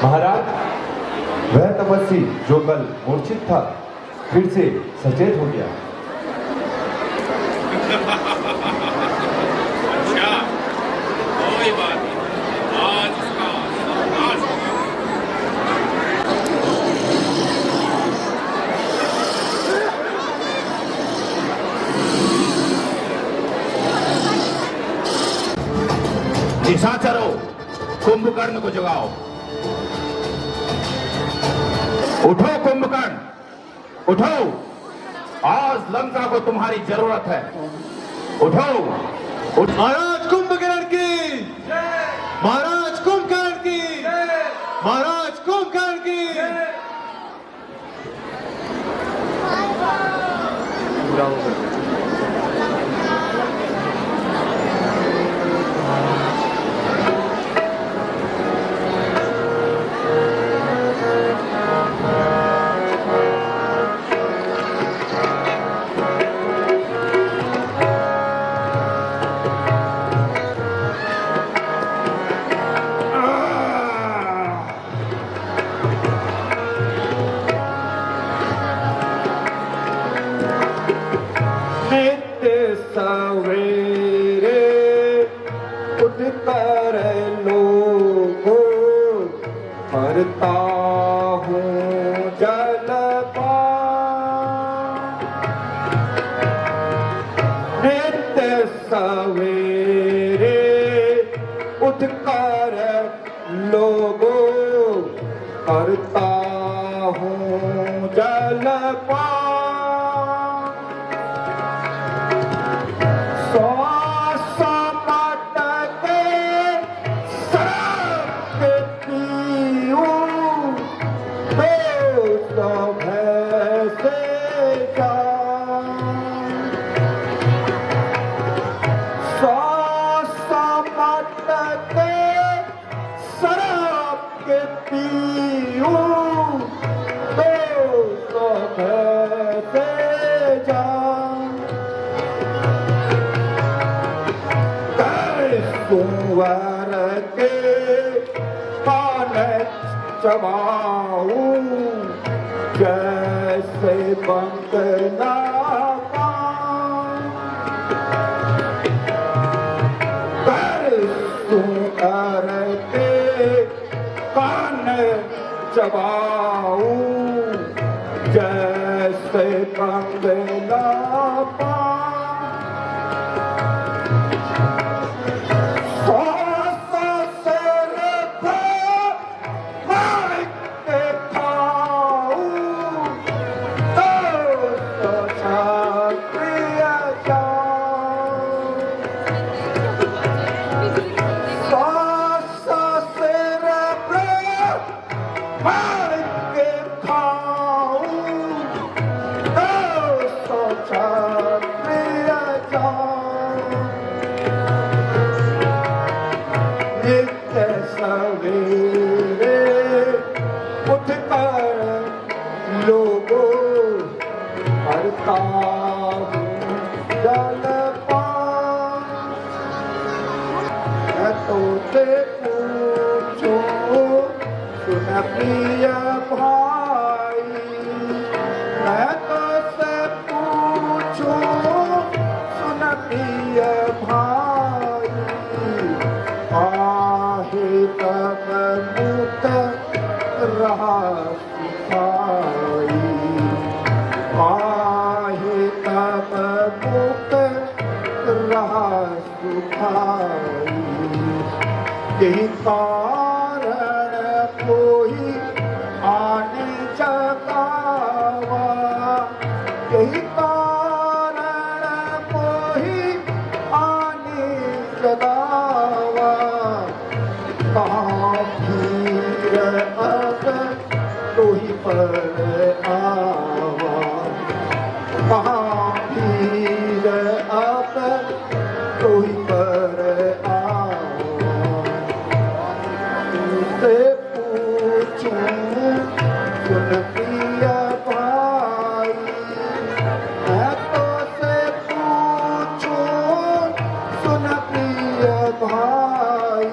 महाराज, वह तपस्वी जो कल मूर्छित था फिर से सचेत हो गया। अच्छा, कोई बात नहीं, आज उसका नाश होगा। निशाचरों, कुंभकर्ण को जगाओ। उठो कुंभकर्ण, उठो, आज लंका को तुम्हारी जरूरत है। उठो, महाराज कुंभकर्ण की, महाराज कुंभकर्ण की, महाराज कुंभकर्ण की। सवेरे उठ कर लोगो करता हूँ जलपान। नित्य सवेरे उठ कर लोगो करता हूँ जलपान। कुंवर के कान चबाऊं जैसे बंगना कुंवर के कान चबाऊं जैसे बंगना सवेरे उठ कर लोगो करता हूँ जलपान। मैं तो से पूछूं सुन प्रिय भाई, मैं तो से पूछूं सुन प्रिय भाई। तब मुक्त रहा सिपाही, आहे तब मुक्त रहा सिपाही। यही कारण कोई आने जगावा, यही कारण कोई आने जगावा। कहाँ भीड़ अब तो ही पर आवा, कहाँ भीड़ अब तो ही पर आवा। तुझसे पूछूं सुन प्रिय भाई, मैं तो से पूछूं सुन प्रिय भाई।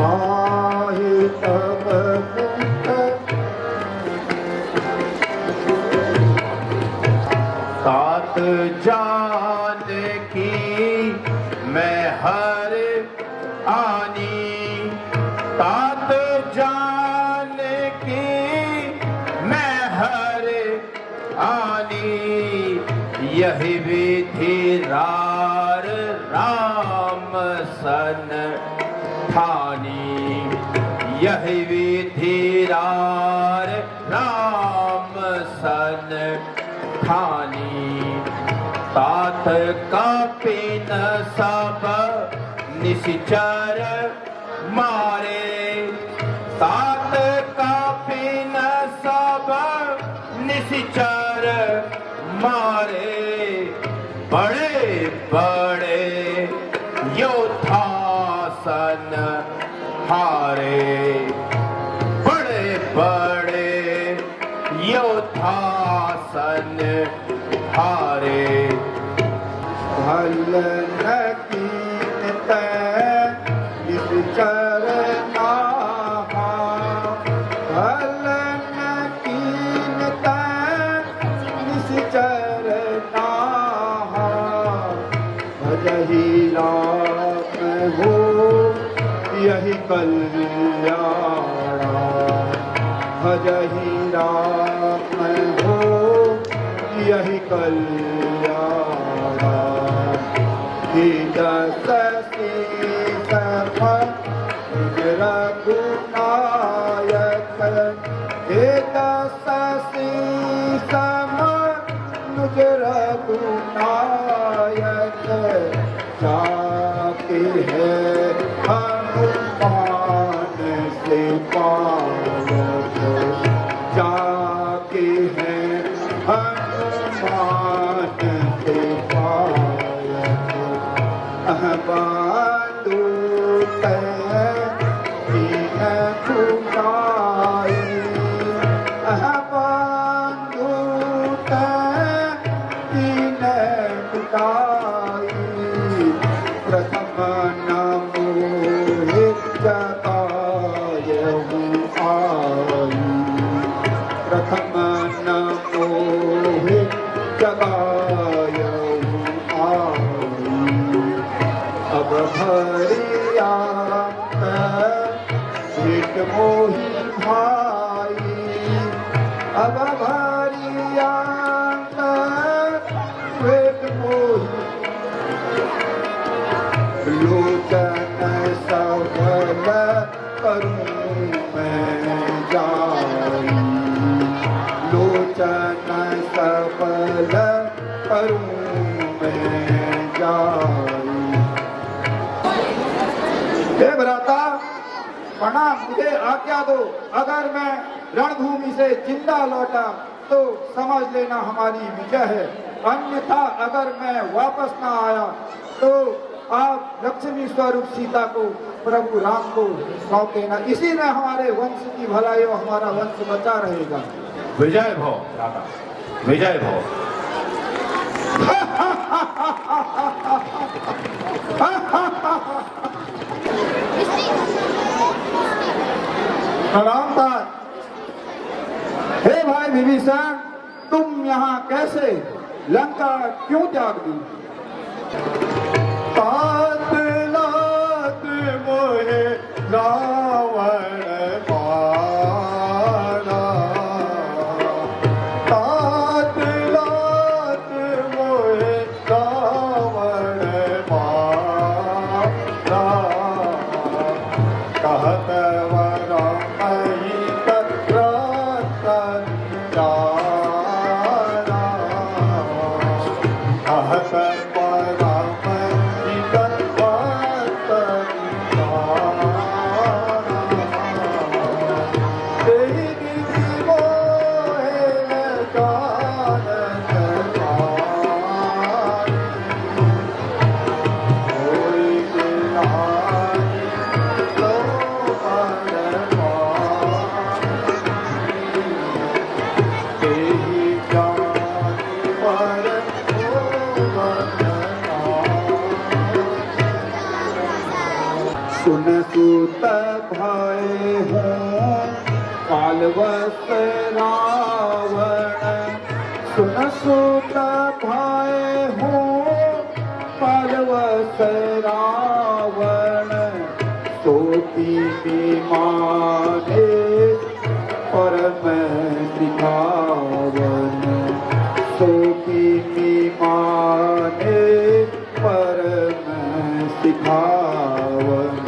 आहे तब तात जान की मैं हर आनी, तात जान की मैं हर आनी, यही विधि रार राम सन ठानी, यही विधि रार राम सन ठानी। तात का पिन सब निश्चर मारे, तात का पिन सब निश्चर मारे, बड़े बड़े योद्धासन हारे, बड़े बड़े योद्धासन हारे। भल न कीनत निश्चर नाहा, भल न कीनत निश्चर नाहा, भजहि राम हो यही कल्याण, भजहि राम हो यही कल्याण। हे दस शीस रघुनायक, हे दस शीस रघुनायक, जाके है हनुमान से पावक, जाके है हनुमान से पावक। बांधू दीन खुदाई, बांधू दीन खुदाई, प्रथम नमो जगायहु आई, प्रथम नमो जगायहु आई। अब भरिया भेट मोहि भाई, अब भरिया भेट मोहि, लोचन सफल करूं मैं जाई, लोचन सफल करूं मैं जाई। हे भ्राता प्रणाम, मुझे आज्ञा दो, अगर मैं रणभूमि से जिंदा लौटा तो समझ लेना हमारी विजय है, अन्यथा अगर मैं वापस ना आया तो आप लक्ष्मी स्वरूप सीता को प्रभु राम को सौंप देना, इसी में हमारे वंश की भलाई और हमारा वंश बचा रहेगा। विजय भव दादा, विजय भव। प्रणाम था। हे भाई विभीषण, तुम यहाँ कैसे, लंका क्यों त्याग दी? तात लात मोहे रावण मारा, तात लात मोहे रावण मारा, कहत कहत परम पालवस रावण सुन सुत भाए हूँ पालवस रावण सोती माने परम सिखावन सोती माने परम सिखावन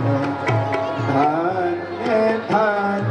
धन्य धन्य